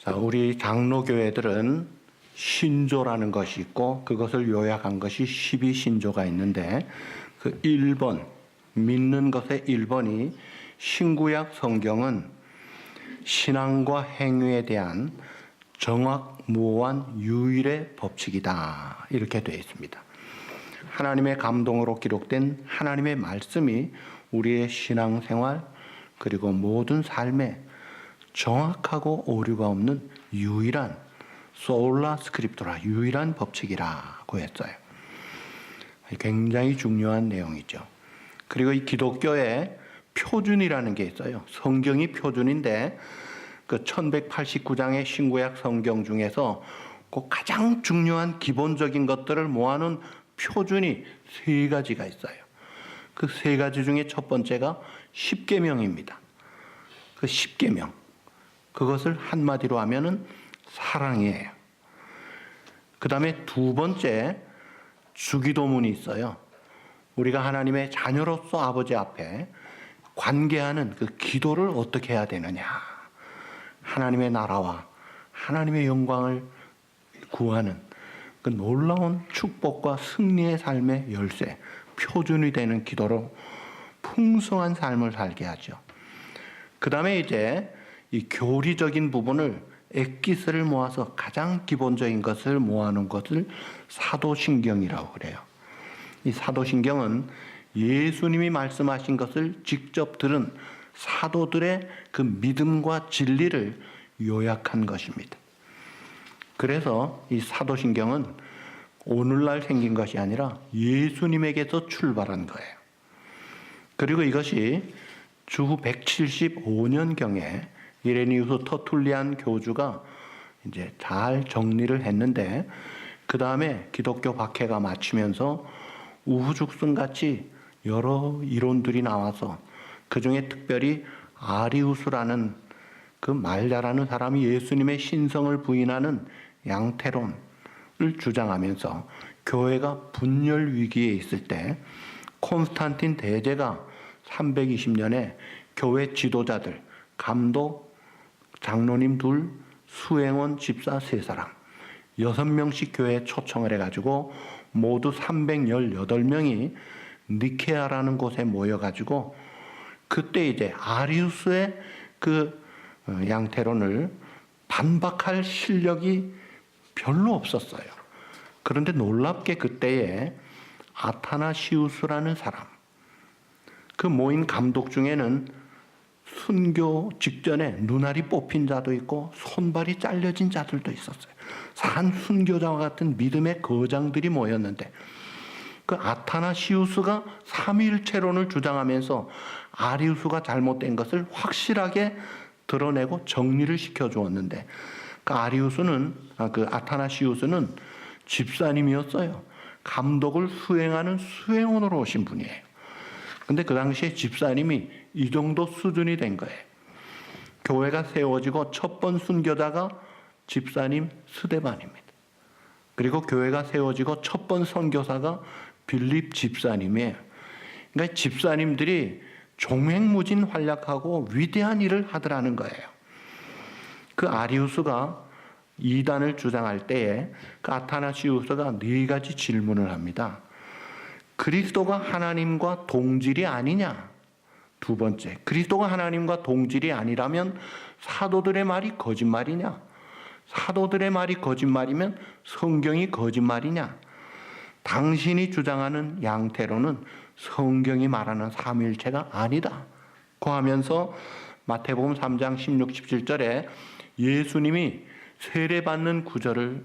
자, 우리 장로교회들은 신조라는 것이 있고 그것을 요약한 것이 12신조가 있는데 그 1번, 믿는 것의 1번이 신구약 성경은 신앙과 행위에 대한 정확무오한 유일의 법칙이다. 이렇게 되어 있습니다. 하나님의 감동으로 기록된 하나님의 말씀이 우리의 신앙생활 그리고 모든 삶에 정확하고 오류가 없는 유일한 솔라 스크립토라, 유일한 법칙이라고 했어요. 굉장히 중요한 내용이죠. 그리고 이 기독교에 표준이라는 게 있어요. 성경이 표준인데 그 1189장의 신구약 성경 중에서 그 가장 중요한 기본적인 것들을 모아놓은 표준이 3가지가 있어요. 그 3가지 중에 첫 번째가 십계명입니다. 그 십계명. 그것을 한마디로 하면은 사랑이에요. 그 다음에 2번째 주기도문이 있어요. 우리가 하나님의 자녀로서 아버지 앞에 관계하는 그 기도를 어떻게 해야 되느냐. 하나님의 나라와 하나님의 영광을 구하는 그 놀라운 축복과 승리의 삶의 열쇠, 표준이 되는 기도로 풍성한 삶을 살게 하죠. 그 다음에 이제 이 교리적인 부분을 엑기스를 모아서 가장 기본적인 것을 모아놓은 것을 사도신경이라고 그래요. 이 사도신경은 예수님이 말씀하신 것을 직접 들은 사도들의 그 믿음과 진리를 요약한 것입니다. 그래서 이 사도신경은 오늘날 생긴 것이 아니라 예수님에게서 출발한 거예요. 그리고 이것이 주후 175년경에 이레니우스 터툴리안 교주가 이제 잘 정리를 했는데 그 다음에 기독교 박해가 마치면서 우후죽순같이 여러 이론들이 나와서 그 중에 특별히 아리우스라는 그 말 잘하는 사람이 예수님의 신성을 부인하는 양태론을 주장하면서 교회가 분열 위기에 있을 때 콘스탄틴 대제가 320년에 교회 지도자들, 감독, 장로님 2, 수행원 집사 3사람, 6명씩 교회에 초청을 해가지고 모두 318명이 니케아라는 곳에 모여가지고 그때 이제 아리우스의 그 양태론을 반박할 실력이 별로 없었어요. 그런데 놀랍게 그때에 아타나시우스라는 사람, 그 모인 감독 중에는 순교 직전에 눈알이 뽑힌 자도 있고 손발이 잘려진 자들도 있었어요. 산 순교자와 같은 믿음의 거장들이 모였는데 그 아타나시우스가 삼위일체론을 주장하면서 아리우스가 잘못된 것을 확실하게 드러내고 정리를 시켜주었는데 그 아타나시우스는 집사님이었어요. 감독을 수행하는 수행원으로 오신 분이에요. 근데 그 당시에 집사님이 이 정도 수준이 된 거예요. 교회가 세워지고 첫 번 순교자가 집사님 스데반입니다. 그리고 교회가 세워지고 첫 번 선교사가 빌립 집사님이에요. 그러니까 집사님들이 종횡무진 활약하고 위대한 일을 하더라는 거예요. 그 아리우스가 이단을 주장할 때에 그 아타나시우스가 4가지 질문을 합니다. 그리스도가 하나님과 동질이 아니냐? 2번째, 그리스도가 하나님과 동질이 아니라면 사도들의 말이 거짓말이냐? 사도들의 말이 거짓말이면 성경이 거짓말이냐? 당신이 주장하는 양태로는 성경이 말하는 삼위일체가 아니다. 고 하면서 마태복음 3장 16, 17절에 예수님이 세례받는 구절을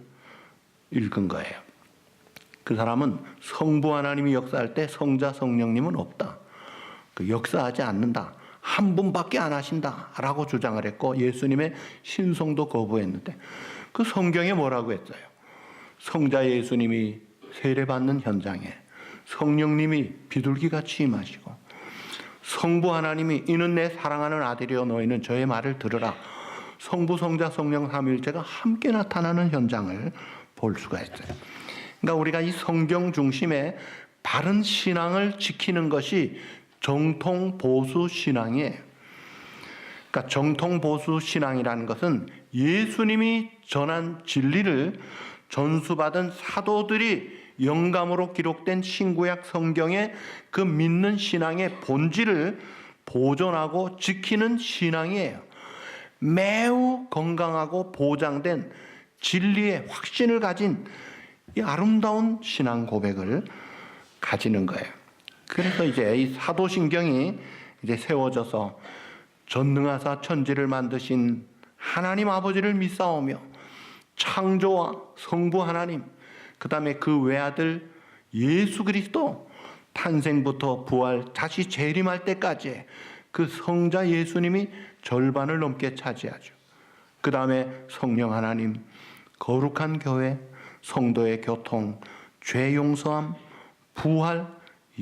읽은 거예요. 그 사람은 성부 하나님이 역사할 때 성자 성령님은 없다. 그 역사하지 않는다. 한 분밖에 안 하신다. 라고 주장을 했고 예수님의 신성도 거부했는데 그 성경에 뭐라고 했어요? 성자 예수님이 세례받는 현장에 성령님이 비둘기같이 임하시고 성부 하나님이 이는 내 사랑하는 아들이여 너희는 저의 말을 들으라. 성부 성자 성령 삼위일체가 함께 나타나는 현장을 볼 수가 있어요. 그러니까 우리가 이 성경 중심의 바른 신앙을 지키는 것이 정통 보수 신앙이에요. 그러니까 정통 보수 신앙이라는 것은 예수님이 전한 진리를 전수받은 사도들이 영감으로 기록된 신구약 성경의 그 믿는 신앙의 본질을 보존하고 지키는 신앙이에요. 매우 건강하고 보장된 진리의 확신을 가진 이 아름다운 신앙 고백을 가지는 거예요. 그래서 이제 이 사도신경이 이제 세워져서 전능하사 천지를 만드신 하나님 아버지를 믿사오며 창조와 성부 하나님, 그 다음에 그 외아들 예수 그리스도 탄생부터 부활, 다시 재림할 때까지 그 성자 예수님이 절반을 넘게 차지하죠. 그 다음에 성령 하나님, 거룩한 교회, 성도의 교통, 죄 용서함, 부활,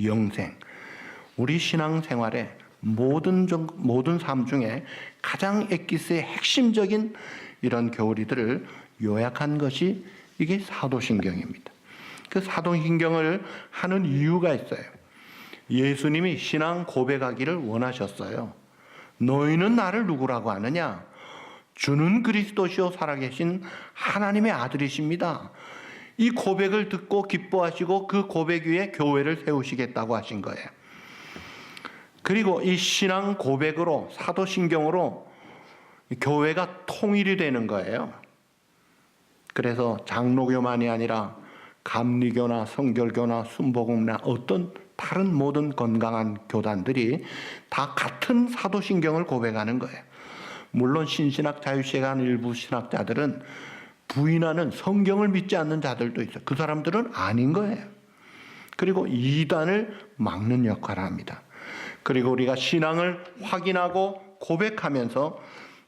영생. 우리 신앙생활의 모든 삶 중에 가장 엑기스의 핵심적인 이런 교리들을 요약한 것이 이게 사도신경입니다. 그 사도신경을 하는 이유가 있어요. 예수님이 신앙 고백하기를 원하셨어요. 너희는 나를 누구라고 하느냐? 주는 그리스도시요 살아계신 하나님의 아들이십니다. 이 고백을 듣고 기뻐하시고 그 고백 위에 교회를 세우시겠다고 하신 거예요. 그리고 이 신앙 고백으로 사도신경으로 교회가 통일이 되는 거예요. 그래서 장로교만이 아니라 감리교나 성결교나 순복음이나 어떤 다른 모든 건강한 교단들이 다 같은 사도신경을 고백하는 거예요. 물론 신신학 자유시에 간 일부 신학자들은 부인하는 성경을 믿지 않는 자들도 있어요. 그 사람들은 아닌 거예요. 그리고 이단을 막는 역할을 합니다. 그리고 우리가 신앙을 확인하고 고백하면서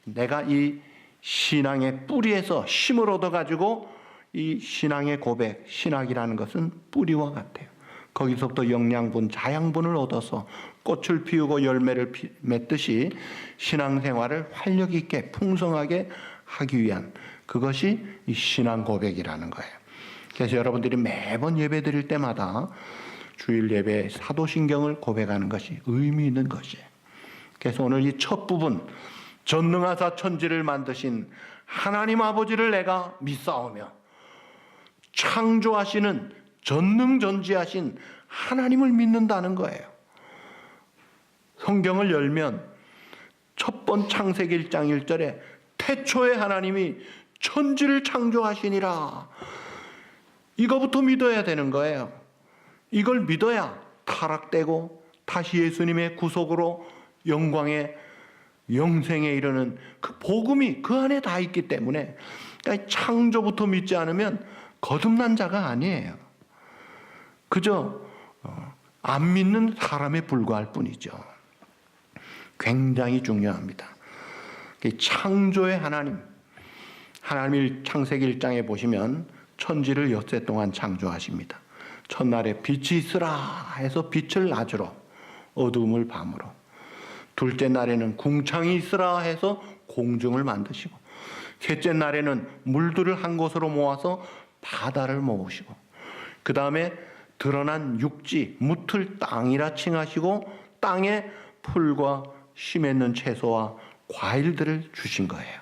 내가 이 신앙의 뿌리에서 힘을 얻어가지고 이 신앙의 고백, 신학이라는 것은 뿌리와 같아요. 거기서부터 영양분, 자양분을 얻어서 꽃을 피우고 열매를 맺듯이 신앙생활을 활력 있게 풍성하게 하기 위한 그것이 이 신앙 고백이라는 거예요. 그래서 여러분들이 매번 예배 드릴 때마다 주일 예배에 사도신경을 고백하는 것이 의미 있는 것이에요. 그래서 오늘 이 첫 부분, 전능하사 천지를 만드신 하나님 아버지를 내가 믿사오며 창조하시는 전능전지하신 하나님을 믿는다는 거예요. 성경을 열면 첫 번 창세기 1장 1절에 태초에 하나님이 천지를 창조하시니라. 이거부터 믿어야 되는 거예요. 이걸 믿어야 타락되고 다시 예수님의 구속으로 영광의 영생에 이르는 그 복음이 그 안에 다 있기 때문에 그러니까 창조부터 믿지 않으면 거듭난 자가 아니에요. 그저 안 믿는 사람에 불과할 뿐이죠. 굉장히 중요합니다. 창조의 하나님, 하나님이 창세기 1장에 보시면 천지를 엿새 동안 창조하십니다. 첫날에 빛이 있으라 해서 빛을 낮으로, 어두움을 밤으로. 둘째 날에는 궁창이 있으라 해서 공중을 만드시고, 셋째 날에는 물들을 한 곳으로 모아서 바다를 모으시고, 그 다음에 드러난 육지, 무틀 땅이라 칭하시고 땅에 풀과 씨 맺는 채소와 과일들을 주신 거예요.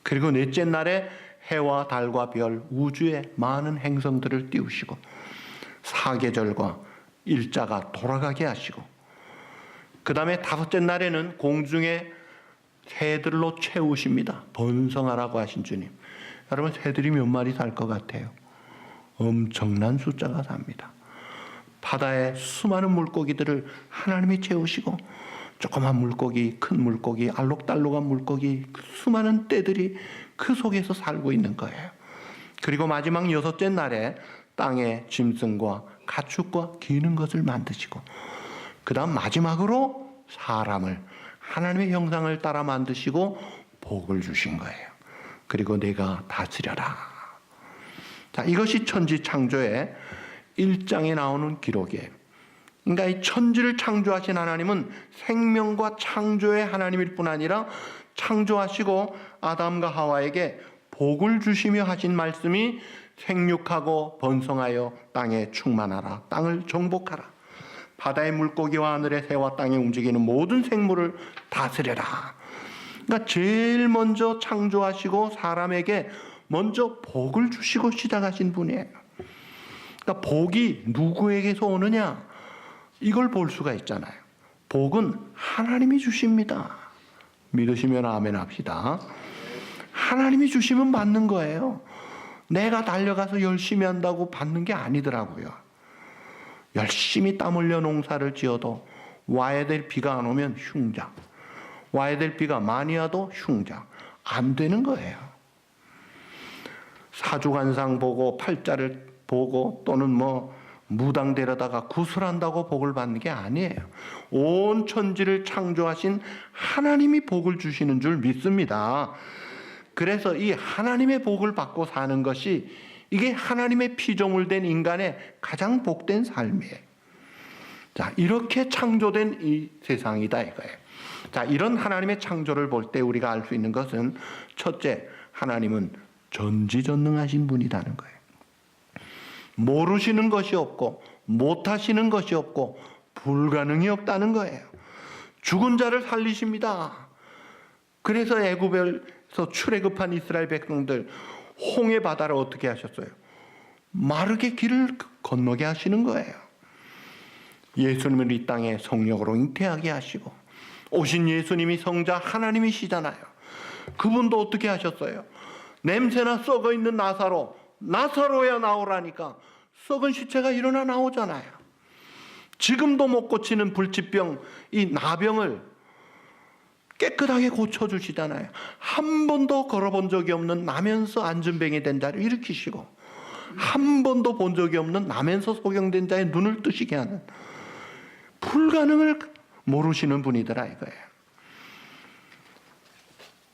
그리고 넷째 날에 해와 달과 별, 우주의 많은 행성들을 띄우시고 사계절과 일자가 돌아가게 하시고, 그 다음에 다섯째 날에는 공중에 새들로 채우십니다. 번성하라고 하신 주님. 여러분, 새들이 몇 마리 살 것 같아요? 엄청난 숫자가 삽니다. 바다에 수많은 물고기들을 하나님이 채우시고, 조그만 물고기, 큰 물고기, 알록달록한 물고기, 수많은 떼들이 그 속에서 살고 있는 거예요. 그리고 마지막 여섯째 날에 땅에 짐승과 가축과 기는 것을 만드시고, 그 다음 마지막으로 사람을 하나님의 형상을 따라 만드시고 복을 주신 거예요. 그리고 내가 다스려라. 자, 이것이 천지 창조의 1장에 나오는 기록이에요. 그러니까 이 천지를 창조하신 하나님은 생명과 창조의 하나님일 뿐 아니라 창조하시고 아담과 하와에게 복을 주시며 하신 말씀이 생육하고 번성하여 땅에 충만하라. 땅을 정복하라. 바다의 물고기와 하늘의 새와 땅에 움직이는 모든 생물을 다스려라. 그러니까 제일 먼저 창조하시고 사람에게 먼저 복을 주시고 시작하신 분이에요. 그러니까 복이 누구에게서 오느냐? 이걸 볼 수가 있잖아요. 복은 하나님이 주십니다. 믿으시면 아멘 합시다. 하나님이 주시면 받는 거예요. 내가 달려가서 열심히 한다고 받는 게 아니더라고요. 열심히 땀 흘려 농사를 지어도 와야 될 비가 안 오면 흉작. 와야 될 비가 많이 와도 흉작. 안 되는 거예요. 사주관상 보고 팔자를 보고 또는 무당 데려다가 구슬한다고 복을 받는 게 아니에요. 온 천지를 창조하신 하나님이 복을 주시는 줄 믿습니다. 그래서 이 하나님의 복을 받고 사는 것이 이게 하나님의 피조물 된 인간의 가장 복된 삶이에요. 자, 이렇게 창조된 이 세상이다 이거예요. 자, 이런 하나님의 창조를 볼 때 우리가 알 수 있는 것은 첫째, 하나님은 전지전능하신 분이라는 거예요. 모르시는 것이 없고 못하시는 것이 없고 불가능이 없다는 거예요. 죽은 자를 살리십니다. 그래서 애굽에서 출애굽한 이스라엘 백성들 홍해 바다를 어떻게 하셨어요? 마르게 길을 건너게 하시는 거예요. 예수님을 이 땅에 성령으로 잉태하게 하시고 오신 예수님이 성자 하나님이시잖아요. 그분도 어떻게 하셨어요? 냄새나 썩어 있는 나사로야 나오라니까 썩은 시체가 일어나 나오잖아요. 지금도 못 고치는 불치병, 이 나병을 깨끗하게 고쳐주시잖아요. 한 번도 걸어본 적이 없는 나면서 안전뱅이 된 자를 일으키시고 한 번도 본 적이 없는 나면서 소경된 자의 눈을 뜨시게 하는 불가능을 모르시는 분이더라 이거예요.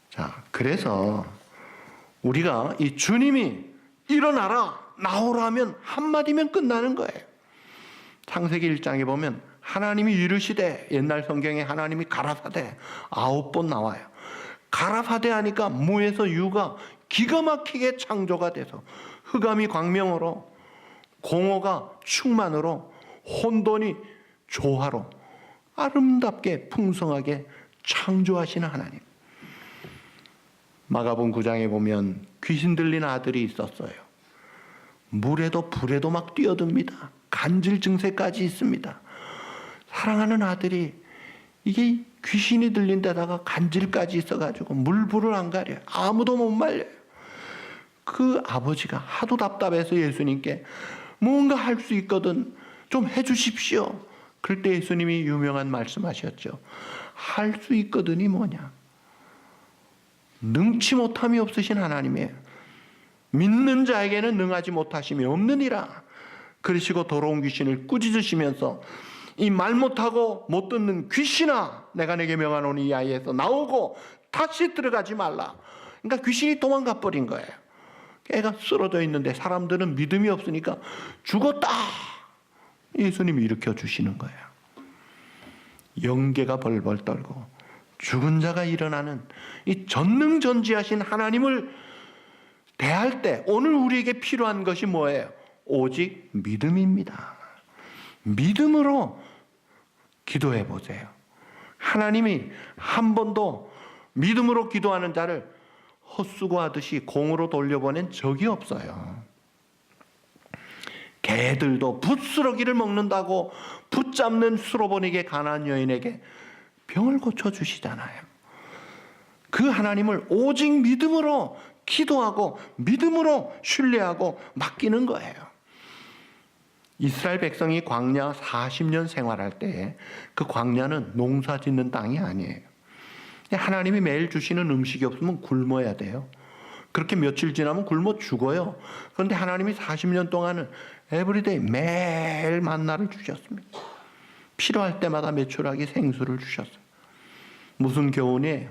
자, 그래서 우리가 이 주님이 일어나라 나오라 하면 한마디면 끝나는 거예요. 창세기 1장에 보면 하나님이 이르시되, 옛날 성경에 하나님이 가라사대 9번 나와요. 가라사대 하니까 무에서 유가 기가 막히게 창조가 돼서 흑암이 광명으로, 공허가 충만으로, 혼돈이 조화로 아름답게 풍성하게 창조하시는 하나님. 마가복음 9장에 보면 귀신 들린 아들이 있었어요. 물에도 불에도 막 뛰어듭니다. 간질 증세까지 있습니다. 사랑하는 아들이 이게 귀신이 들린 데다가 간질까지 있어가지고 물불을 안 가려요. 아무도 못 말려요. 그 아버지가 하도 답답해서 예수님께 뭔가 할 수 있거든 좀 해주십시오. 그럴 때 예수님이 유명한 말씀하셨죠. 할 수 있거든이 뭐냐? 능치 못함이 없으신 하나님이에요. 믿는 자에게는 능하지 못하심이 없느니라. 그러시고 더러운 귀신을 꾸짖으시면서 이 말 못하고 못 듣는 귀신아, 내가 내게 명하노니 이 아이에서 나오고 다시 들어가지 말라. 그러니까 귀신이 도망가 버린 거예요. 애가 쓰러져 있는데 사람들은 믿음이 없으니까 죽었다. 예수님이 일으켜 주시는 거예요. 영계가 벌벌 떨고 죽은 자가 일어나는 이 전능전지하신 하나님을 대할 때 오늘 우리에게 필요한 것이 뭐예요? 오직 믿음입니다. 믿음으로 기도해 보세요. 하나님이 한 번도 믿음으로 기도하는 자를 헛수고하듯이 공으로 돌려보낸 적이 없어요. 개들도 붓스러기를 먹는다고 붙잡는 수로보니게 가난한 여인에게 병을 고쳐주시잖아요. 그 하나님을 오직 믿음으로 기도하고 믿음으로 신뢰하고 맡기는 거예요. 이스라엘 백성이 광야 40년 생활할 때 그 광야는 농사 짓는 땅이 아니에요. 하나님이 매일 주시는 음식이 없으면 굶어야 돼요. 그렇게 며칠 지나면 굶어 죽어요. 그런데 하나님이 40년 동안은 에브리데이 매일 만나를 주셨습니다. 필요할 때마다 메추라기 생수를 주셨어요. 무슨 교훈이에요?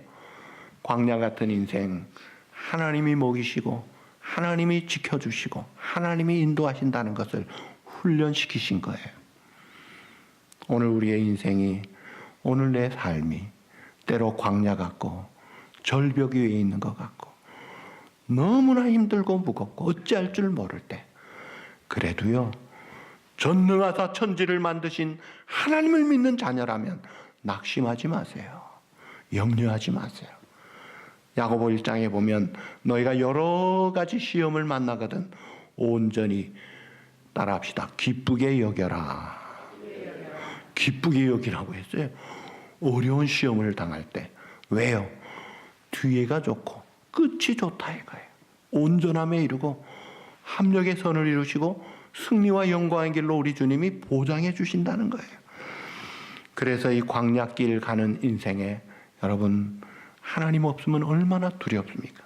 광야 같은 인생, 하나님이 먹이시고 하나님이 지켜주시고 하나님이 인도하신다는 것을 훈련시키신 거예요. 오늘 우리의 인생이, 오늘 내 삶이 때로 광야 같고 절벽 위에 있는 것 같고 너무나 힘들고 무겁고 어찌할 줄 모를 때, 그래도요, 전능하사 천지를 만드신 하나님을 믿는 자녀라면 낙심하지 마세요. 염려하지 마세요. 야고보 1장에 보면 너희가 여러 가지 시험을 만나거든 온전히 따라합시다. 기쁘게 여겨라. 기쁘게 여기라고 했어요. 어려운 시험을 당할 때. 왜요? 뒤에가 좋고 끝이 좋다 이거예요. 온전함에 이르고 합력의 선을 이루시고 승리와 영광의 길로 우리 주님이 보장해 주신다는 거예요. 그래서 이 광야길 가는 인생에 여러분 하나님 없으면 얼마나 두렵습니까?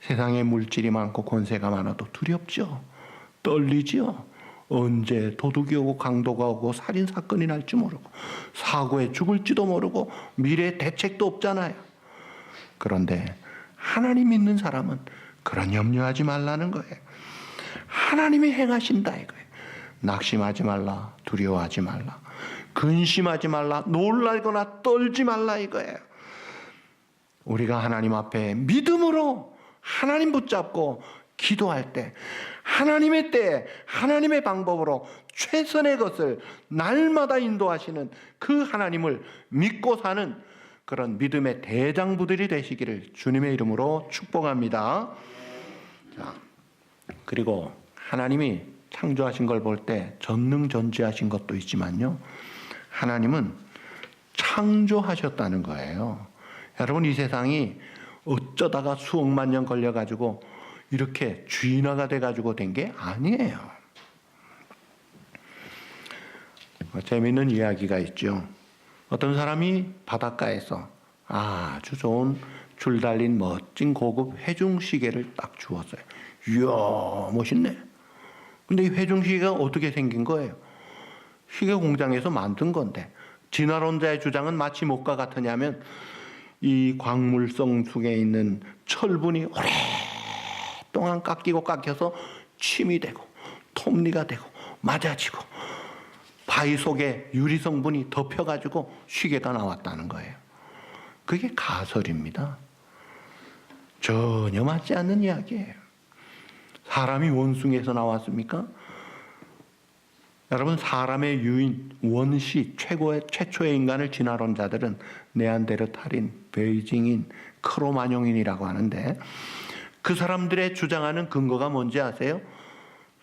세상에 물질이 많고 권세가 많아도 두렵죠. 떨리죠. 언제 도둑이 오고 강도가 오고 살인사건이 날지 모르고 사고에 죽을지도 모르고 미래에 대책도 없잖아요. 그런데 하나님 믿는 사람은 그런 염려하지 말라는 거예요. 하나님이 행하신다 이거예요. 낙심하지 말라, 두려워하지 말라, 근심하지 말라, 놀라거나 떨지 말라 이거예요. 우리가 하나님 앞에 믿음으로 하나님 붙잡고 기도할 때 하나님의 때에 하나님의 방법으로 최선의 것을 날마다 인도하시는 그 하나님을 믿고 사는 그런 믿음의 대장부들이 되시기를 주님의 이름으로 축복합니다. 자, 그리고 하나님이 창조하신 걸 볼 때 전능전지하신 것도 있지만요, 하나님은 창조하셨다는 거예요. 여러분, 이 세상이 어쩌다가 수억만 년 걸려가지고 이렇게 쥐나가 돼가지고 된 게 아니에요. 재미있는 이야기가 있죠. 어떤 사람이 바닷가에서 아주 좋은 줄 달린 멋진 고급 회중시계를 딱 주었어요. 이야, 멋있네. 근데 이 회중시계가 어떻게 생긴 거예요? 시계 공장에서 만든 건데, 진화론자의 주장은 마치 뭐가 같으냐면 이 광물성 속에 있는 철분이 오랫동안 깎이고 깎여서 침이 되고 톱니가 되고 맞아지고 바위 속에 유리 성분이 덮여가지고 시계가 나왔다는 거예요. 그게 가설입니다. 전혀 맞지 않는 이야기예요. 사람이 원숭이에서 나왔습니까? 여러분, 사람의 유인, 원시, 최초의 인간을 진화론자들은 네안데르탈인, 베이징인, 크로마뇽인이라고 하는데, 그 사람들의 주장하는 근거가 뭔지 아세요?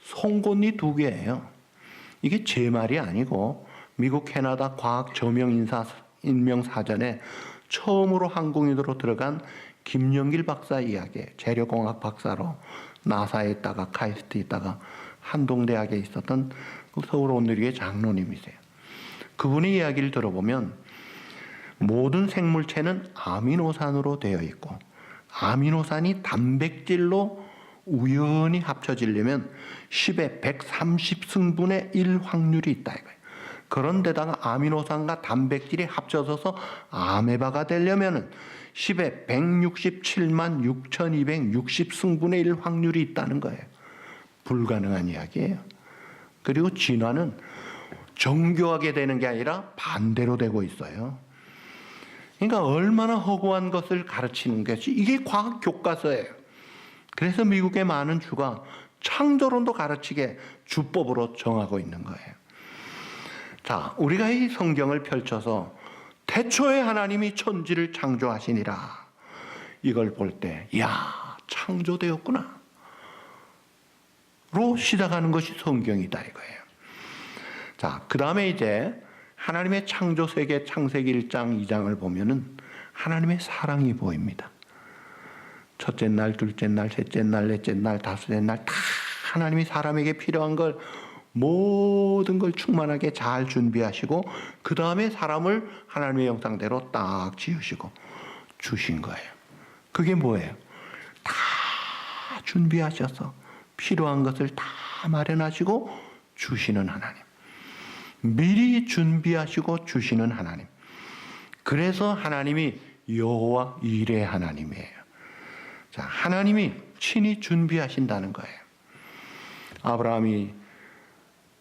송곳니 2개예요. 이게 제 말이 아니고 미국 캐나다 과학 저명 인명사전에 처음으로 항공인으로 들어간 김영길 박사 이야기예요. 재료공학 박사로 나사에 있다가 카이스트에 있다가 한동대학에 있었던 서울온누리의 장로님이세요. 그분의 이야기를 들어보면 모든 생물체는 아미노산으로 되어 있고 아미노산이 단백질로 우연히 합쳐지려면 10의 130승분의 1 확률이 있다 이거예요. 그런데다가 아미노산과 단백질이 합쳐져서 아메바가 되려면 10의 167만 6260승분의 1 확률이 있다는 거예요. 불가능한 이야기예요. 그리고 진화는 정교하게 되는 게 아니라 반대로 되고 있어요. 그러니까 얼마나 허구한 것을 가르치는 것이 이게 과학 교과서예요. 그래서 미국의 많은 주가 창조론도 가르치게 주법으로 정하고 있는 거예요. 자, 우리가 이 성경을 펼쳐서 태초에 하나님이 천지를 창조하시니라 이걸 볼 때, 야, 창조되었구나 로 시작하는 것이 성경이다 이거예요. 자, 그 다음에 이제 하나님의 창조 세계 창세기 1장 2장을 보면은 하나님의 사랑이 보입니다. 첫째 날, 둘째 날, 셋째 날, 넷째 날, 다섯째 날 다 하나님이 사람에게 필요한 걸 모든 걸 충만하게 잘 준비하시고 그 다음에 사람을 하나님의 형상대로 딱 지으시고 주신 거예요. 그게 뭐예요? 다 준비하셔서 필요한 것을 다 마련하시고 주시는 하나님. 미리 준비하시고 주시는 하나님. 그래서 하나님이 여호와 이레 하나님이에요. 자, 하나님이 친히 준비하신다는 거예요. 아브라함이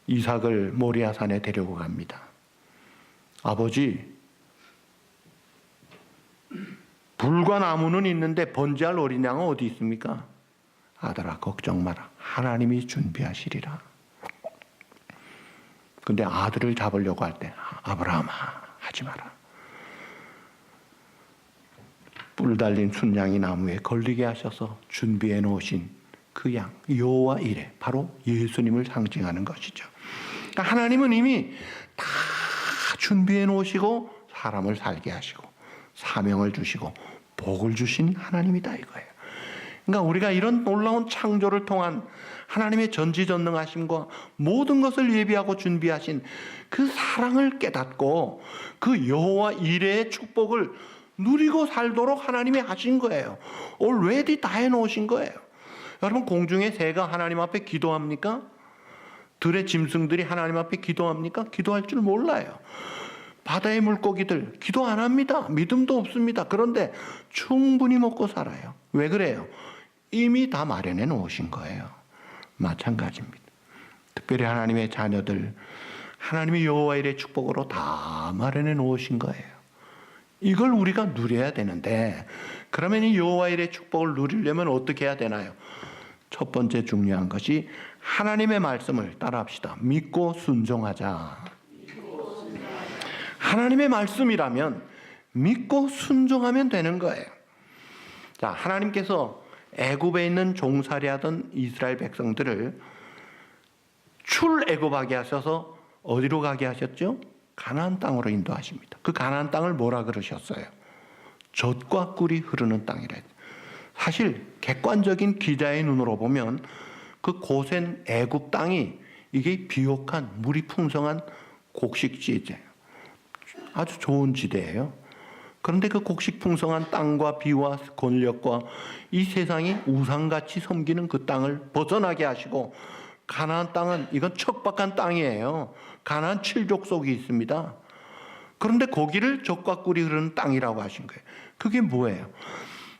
이삭을 모리아산에 데리고 갑니다. 아버지, 불과 나무는 있는데 번제할 어린 양은 어디 있습니까? 아들아, 걱정 마라. 하나님이 준비하시리라. 근데 아들을 잡으려고 할 때 아브라함아, 하지 마라. 뿔 달린 순양이 나무에 걸리게 하셔서 준비해 놓으신 그 양 여호와 이레, 바로 예수님을 상징하는 것이죠. 그러니까 하나님은 이미 다 준비해 놓으시고 사람을 살게 하시고 사명을 주시고 복을 주신 하나님이다 이거예요. 그러니까 우리가 이런 놀라운 창조를 통한 하나님의 전지전능하심과 모든 것을 예비하고 준비하신 그 사랑을 깨닫고 그 여호와 이레의 축복을 누리고 살도록 하나님이 하신 거예요. already 다 해놓으신 거예요. 여러분, 공중의 새가 하나님 앞에 기도합니까? 들의 짐승들이 하나님 앞에 기도합니까? 기도할 줄 몰라요. 바다의 물고기들 기도 안 합니다. 믿음도 없습니다. 그런데 충분히 먹고 살아요. 왜 그래요? 이미 다 마련해 놓으신 거예요. 마찬가지입니다. 특별히 하나님의 자녀들, 하나님의 여호와 이레의 축복으로 다 마련해 놓으신 거예요. 이걸 우리가 누려야 되는데, 그러면 이 여호와 이레의 축복을 누리려면 어떻게 해야 되나요? 첫 번째 중요한 것이 하나님의 말씀을 따라합시다. 믿고 순종하자. 하나님의 말씀이라면 믿고 순종하면 되는 거예요. 자, 하나님께서 애굽에 있는 종살이하던 이스라엘 백성들을 출애굽하게 하셔서 어디로 가게 하셨죠? 가나안 땅으로 인도하십니다. 그 가나안 땅을 뭐라 그러셨어요? 젖과 꿀이 흐르는 땅이라. 사실 객관적인 기자의 눈으로 보면 그 고센 애굽 땅이 이게 비옥한 물이 풍성한 곡식지대예요. 아주 좋은 지대예요. 그런데 그 곡식풍성한 땅과 비와 권력과 이 세상이 우상같이 섬기는 그 땅을 벗어나게 하시고, 가나안 땅은 이건 척박한 땅이에요. 가나안 7족속이 있습니다. 그런데 거기를 젖과 꿀이 흐르는 땅이라고 하신 거예요. 그게 뭐예요?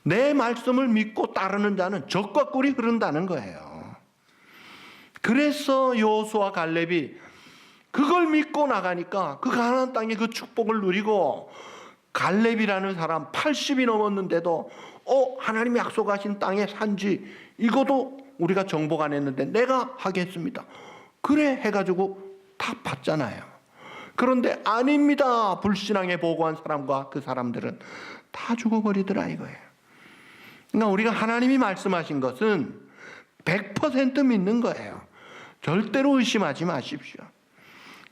내 말씀을 믿고 따르는 자는 젖과 꿀이 흐른다는 거예요. 그래서 여호수아 갈렙이 그걸 믿고 나가니까 그 가나안 땅의 그 축복을 누리고, 갈렙이라는 사람 80이 넘었는데도 하나님이 약속하신 땅의 산지 이것도 우리가 정복 안 했는데 내가 하겠습니다. 그래 해가지고 다 받잖아요. 그런데 아닙니다. 불신앙에 보고한 사람과 그 사람들은 다 죽어버리더라 이거예요. 그러니까 우리가 하나님이 말씀하신 것은 100% 믿는 거예요. 절대로 의심하지 마십시오.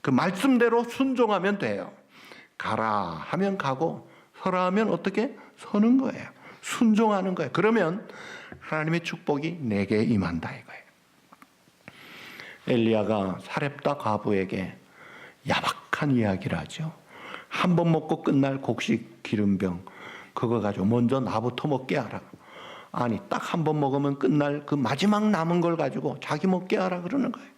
그 말씀대로 순종하면 돼요. 가라 하면 가고 서라 하면 어떻게? 서는 거예요. 순종하는 거예요. 그러면 하나님의 축복이 내게 임한다 이거예요. 엘리야가 사렙다 과부에게 야박한 이야기를 하죠. 한 번 먹고 끝날 곡식 기름병 그거 가지고 먼저 나부터 먹게 하라. 아니 딱 한 번 먹으면 끝날 그 마지막 남은 걸 가지고 자기 먹게 하라 그러는 거예요.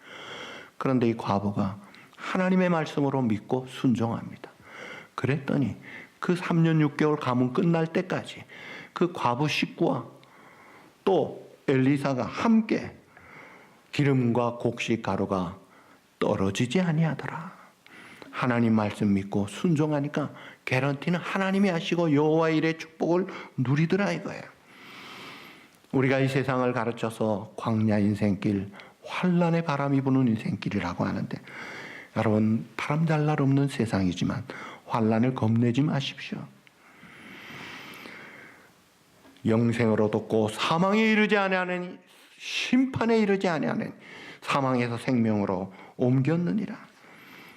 그런데 이 과부가 하나님의 말씀으로 믿고 순종합니다. 그랬더니 그 3년 6개월 가문 끝날 때까지 그 과부 식구와 또 엘리사가 함께 기름과 곡식 가루가 떨어지지 아니하더라. 하나님 말씀 믿고 순종하니까 개런티는 하나님이 하시고 여호와 이레의 축복을 누리더라 이거예요. 우리가 이 세상을 가르쳐서 광야 인생길, 환란의 바람이 부는 인생길이라고 하는데, 여러분 바람 잘 날 없는 세상이지만 환란을 겁내지 마십시오. 영생을 얻었고 사망에 이르지 아니하는, 심판에 이르지 아니하는, 사망에서 생명으로 옮겼느니라.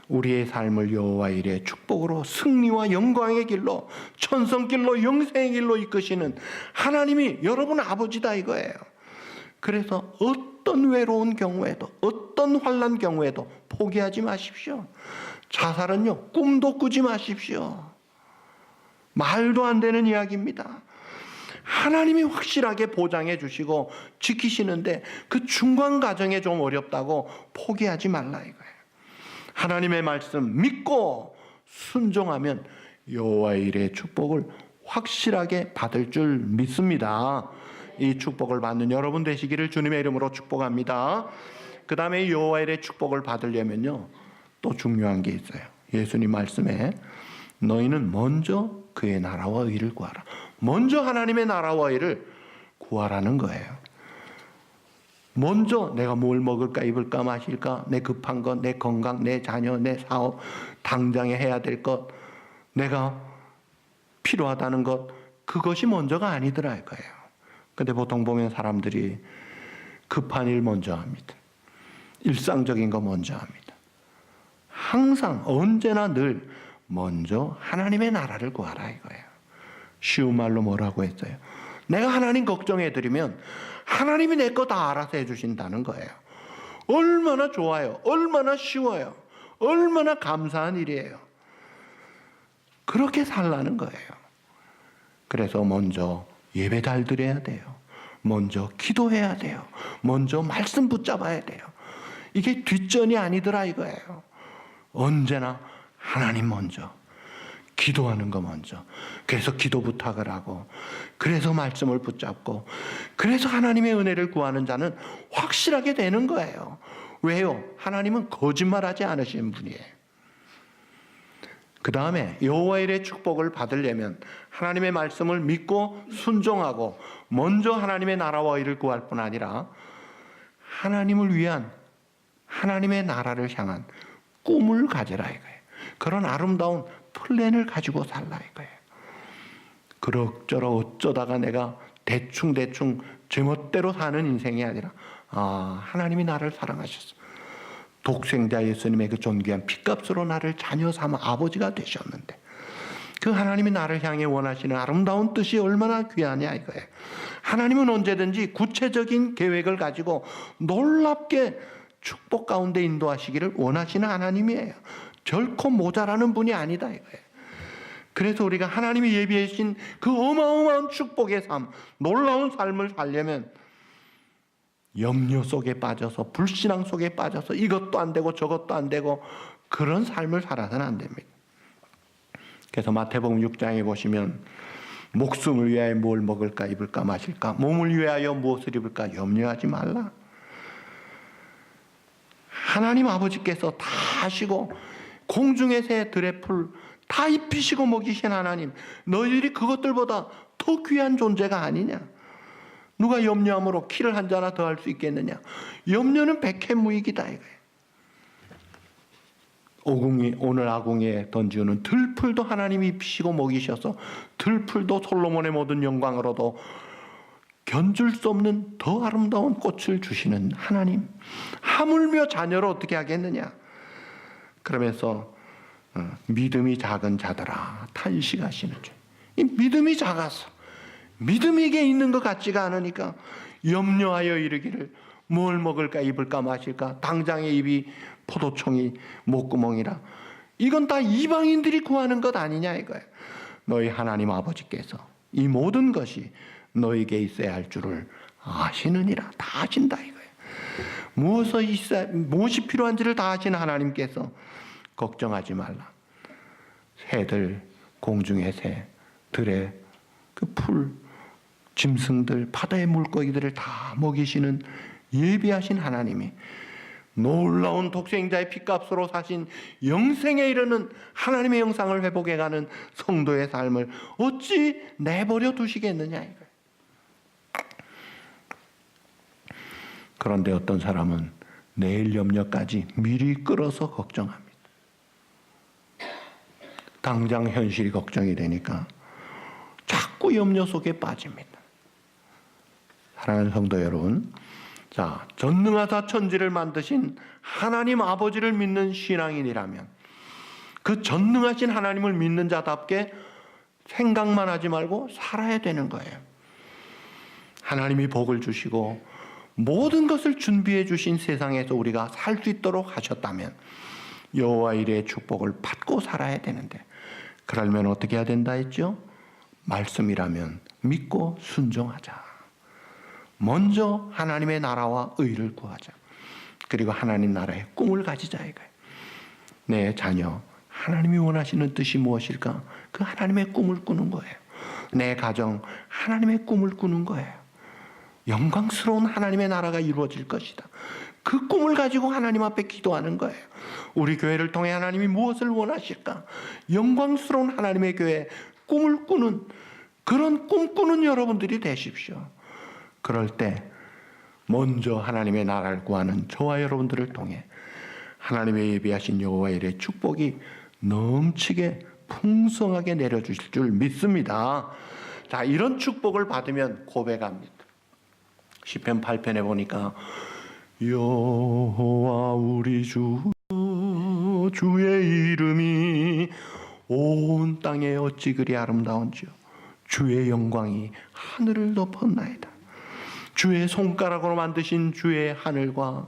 우리의 삶을 여호와 이레의 축복으로 승리와 영광의 길로, 천성길로, 영생의 길로 이끄시는 하나님이 여러분 아버지다 이거예요. 그래서 어떤 외로운 경우에도, 어떤 환난 경우에도 포기하지 마십시오. 자살은요, 꿈도 꾸지 마십시오. 말도 안 되는 이야기입니다. 하나님이 확실하게 보장해 주시고 지키시는데 그 중간 과정에 좀 어렵다고 포기하지 말라 이거예요. 하나님의 말씀 믿고 순종하면 여호와 이레의 축복을 확실하게 받을 줄 믿습니다. 이 축복을 받는 여러분 되시기를 주님의 이름으로 축복합니다. 그 다음에 여호와 이레의 축복을 받으려면요, 또 중요한 게 있어요. 예수님 말씀에 너희는 먼저 그의 나라와 의를 구하라. 먼저 하나님의 나라와 의를 구하라는 거예요. 먼저 내가 뭘 먹을까 입을까 마실까, 내 급한 것, 내 건강, 내 자녀, 내 사업, 당장에 해야 될 것, 내가 필요하다는 것, 그것이 먼저가 아니더라 이거예요. 근데 보통 보면 사람들이 급한 일 먼저 합니다. 일상적인 거 먼저 합니다. 항상 언제나 늘 먼저 하나님의 나라를 구하라 이거예요. 쉬운 말로 뭐라고 했어요? 내가 하나님 걱정해드리면 하나님이 내 거 다 알아서 해주신다는 거예요. 얼마나 좋아요. 얼마나 쉬워요. 얼마나 감사한 일이에요. 그렇게 살라는 거예요. 그래서 먼저 예배 잘 드려야 돼요. 먼저 기도해야 돼요. 먼저 말씀 붙잡아야 돼요. 이게 뒷전이 아니더라 이거예요. 언제나 하나님 먼저, 기도하는 거 먼저. 그래서 기도 부탁을 하고, 그래서 말씀을 붙잡고, 그래서 하나님의 은혜를 구하는 자는 확실하게 되는 거예요. 왜요? 하나님은 거짓말하지 않으시는 분이에요. 그 다음에 여호와 일의 축복을 받으려면 하나님의 말씀을 믿고 순종하고 먼저 하나님의 나라와 일을 구할 뿐 아니라 하나님을 위한 하나님의 나라를 향한 꿈을 가져라 이거예요. 그런 아름다운 플랜을 가지고 살라 이거예요. 그럭저럭 어쩌다가 내가 대충 제멋대로 사는 인생이 아니라 하나님이 나를 사랑하셨어. 독생자 예수님의 그 존귀한 피값으로 나를 자녀 삼아 아버지가 되셨는데 그 하나님이 나를 향해 원하시는 아름다운 뜻이 얼마나 귀하냐 이거예요. 하나님은 언제든지 구체적인 계획을 가지고 놀랍게 축복 가운데 인도하시기를 원하시는 하나님이에요. 결코 모자라는 분이 아니다 이거예요. 그래서 우리가 하나님이 예비해 주신 그 어마어마한 축복의 삶, 놀라운 삶을 살려면 염려 속에 빠져서 불신앙 속에 빠져서 이것도 안 되고 저것도 안 되고 그런 삶을 살아서는 안 됩니다. 그래서 마태복음 6장에 보시면 목숨을 위하여 뭘 먹을까 입을까 마실까 몸을 위하여 무엇을 입을까 염려하지 말라. 하나님 아버지께서 다 하시고 공중의 새 들의 풀 다 입히시고 먹이신 하나님, 너희들이 그것들보다 더 귀한 존재가 아니냐. 누가 염려함으로 키를 한 자나 더 할 수 있겠느냐. 염려는 백해무익이다 이거예요. 오늘 아궁이에 던지는 들풀도 하나님이 입히시고 먹이셔서 들풀도 솔로몬의 모든 영광으로도 견줄 수 없는 더 아름다운 꽃을 주시는 하나님, 하물며 자녀를 어떻게 하겠느냐. 그러면서 믿음이 작은 자들아 탄식하시는 줄. 이 믿음이 작아서 믿음에게 있는 것 같지가 않으니까 염려하여 이르기를 뭘 먹을까 입을까 마실까 당장의 입이 포도총이 목구멍이라. 이건 다 이방인들이 구하는 것 아니냐 이거예요. 너희 하나님 아버지께서 이 모든 것이 너에게 있어야 할 줄을 아시느니라. 다 아신다 이거예요. 무엇이 필요한지를 다 아시는 하나님께서 걱정하지 말라. 새들, 공중의 새, 들의 그 풀, 짐승들, 바다의 물고기들을 다 먹이시는 예비하신 하나님이 놀라운 독생자의 피값으로 사신 영생에 이르는 하나님의 형상을 회복해가는 성도의 삶을 어찌 내버려 두시겠느냐 이거예요. 그런데 어떤 사람은 내일 염려까지 미리 끌어서 걱정합니다. 당장 현실이 걱정이 되니까 자꾸 염려 속에 빠집니다. 사랑하는 성도 여러분, 자, 전능하사 천지를 만드신 하나님 아버지를 믿는 신앙인이라면 그 전능하신 하나님을 믿는 자답게 생각만 하지 말고 살아야 되는 거예요. 하나님이 복을 주시고 모든 것을 준비해 주신 세상에서 우리가 살 수 있도록 하셨다면 여호와 일의 축복을 받고 살아야 되는데, 그러려면 어떻게 해야 된다 했죠? 말씀이라면 믿고 순종하자. 먼저 하나님의 나라와 의를 구하자. 그리고 하나님 나라의 꿈을 가지자 이거예요. 내 자녀, 하나님이 원하시는 뜻이 무엇일까? 그 하나님의 꿈을 꾸는 거예요. 내 가정, 하나님의 꿈을 꾸는 거예요. 영광스러운 하나님의 나라가 이루어질 것이다. 그 꿈을 가지고 하나님 앞에 기도하는 거예요. 우리 교회를 통해 하나님이 무엇을 원하실까? 영광스러운 하나님의 교회, 꿈을 꾸는 그런 꿈꾸는 여러분들이 되십시오. 그럴 때 먼저 하나님의 나라를 구하는 저와 여러분들을 통해 하나님의 예비하신 여호와 일의 축복이 넘치게 풍성하게 내려주실 줄 믿습니다. 자, 이런 축복을 받으면 고백합니다. 시편 8편에 보니까 여호와 우리 주 주의 이름이 온 땅에 어찌 그리 아름다운지요. 주의 영광이 하늘을 덮었나이다. 주의 손가락으로 만드신 주의 하늘과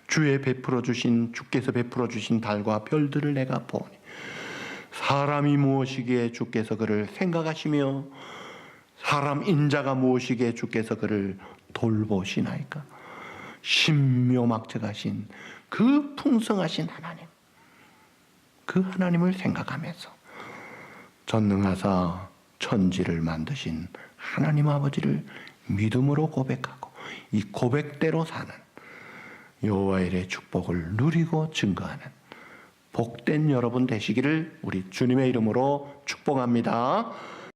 주께서 베풀어 주신 달과 별들을 내가 보니 사람이 무엇이기에 주께서 그를 생각하시며 사람 인자가 무엇이기에 주께서 그를 돌보시나이까. 신묘막측하신 그 풍성하신 하나님, 그 하나님을 생각하면서 전능하사 천지를 만드신 하나님 아버지를 믿음으로 고백하고 이 고백대로 사는 여호와의 일의 축복을 누리고 증거하는 복된 여러분 되시기를 우리 주님의 이름으로 축복합니다.